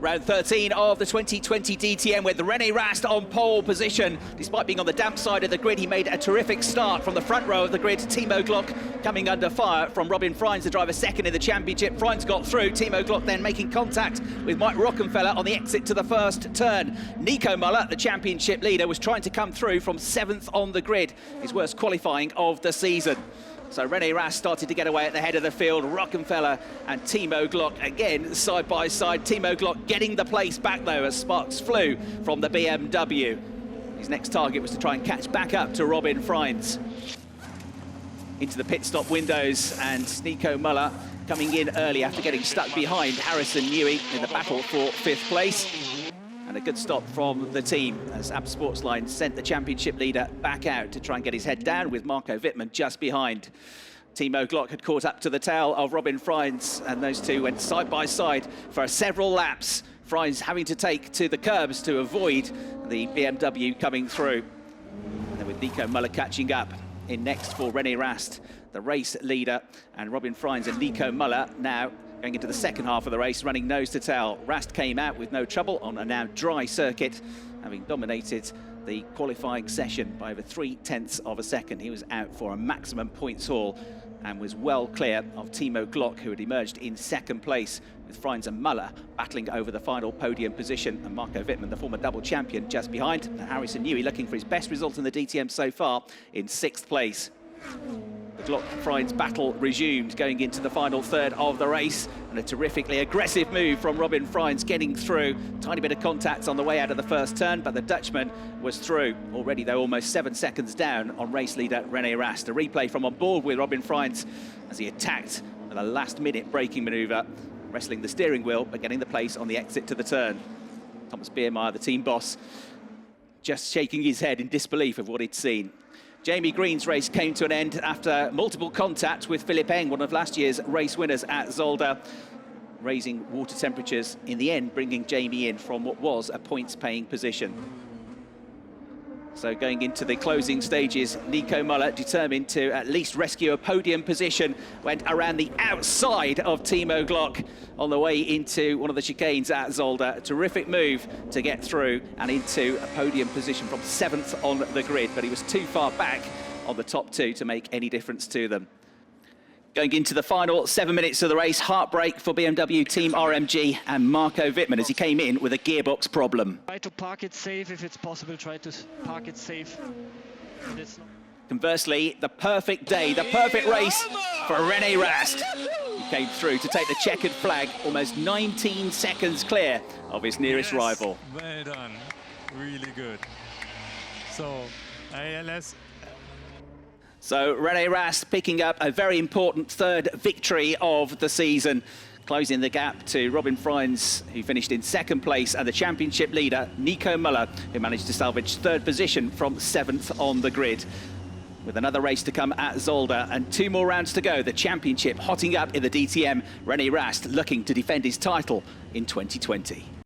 Round 13 of the 2020 DTM with René Rast on pole position. Despite being on the damp side of the grid, he made a terrific start from the front row of the grid. Timo Glock coming under fire from Robin Frijns, the driver second in the championship. Frijns got through. Timo Glock then making contact with Mike Rockenfeller on the exit to the first turn. Nico Müller, the championship leader, was trying to come through from 7th on the grid, his worst qualifying of the season. So René Rast started to get away at the head of the field. Rockenfeller and Timo Glock again side by side. Timo Glock getting the place back though as sparks flew from the BMW. His next target was to try and catch back up to Robin Frijns. Into the pit stop windows, and Nico Müller coming in early after getting stuck behind Harrison Newey in the battle for 5th place. And a good stop from the team as AB Sportsline sent the championship leader back out to try and get his head down, with Marco Wittmann just behind. Timo Glock had caught up to the tail of Robin Frijns, and those two went side by side for several laps. Frijns having to take to the curbs to avoid the BMW coming through. And then with Nico Müller catching up in next for René Rast, the race leader, and Robin Frijns and Nico Müller now going into the second half of the race, running nose to tail. Rast came out with no trouble on a now dry circuit, having dominated the qualifying session by over 0.3 of a second. He was out for a maximum points haul and was well clear of Timo Glock, who had emerged in 2nd place, with Frijns and Müller battling over the final podium position, and Marco Wittmann, the former double champion, just behind. And Harrison Newey looking for his best result in the DTM so far in 6th place. The Glock-Frijns battle resumed going into the final third of the race, and a terrifically aggressive move from Robin Frijns getting through. Tiny bit of contact on the way out of the first turn, but the Dutchman was through. Already, though, almost 7 seconds down on race leader René Rast. A replay from on board with Robin Frijns as he attacked with a last-minute braking manoeuvre, wrestling the steering wheel, but getting the place on the exit to the turn. Thomas Biermeier, the team boss, just shaking his head in disbelief of what he'd seen. Jamie Green's race came to an end after multiple contacts with Philipp Eng, one of last year's race winners at Zolder, raising water temperatures, in the end bringing Jamie in from what was a points-paying position. So going into the closing stages, Nico Müller, determined to at least rescue a podium position, went around the outside of Timo Glock on the way into one of the chicanes at Zolder. A terrific move to get through and into a podium position from 7th on the grid, but he was too far back on the top two to make any difference to them. Going into the final 7 minutes of the race, heartbreak for BMW Team RMG and Marco Wittmann as he came in with a gearbox problem. Try to park it safe if it's possible, try to park it safe. Conversely, the perfect day, the perfect race for René Rast. He came through to take the checkered flag, almost 19 seconds clear of his nearest rival. Well done, really good. So, So René Rast picking up a very important 3rd victory of the season, closing the gap to Robin Frijns, who finished in 2nd place, and the championship leader, Nico Müller, who managed to salvage 3rd position from 7th on the grid. With another race to come at Zolder and 2 more rounds to go, the championship hotting up in the DTM, René Rast looking to defend his title in 2020.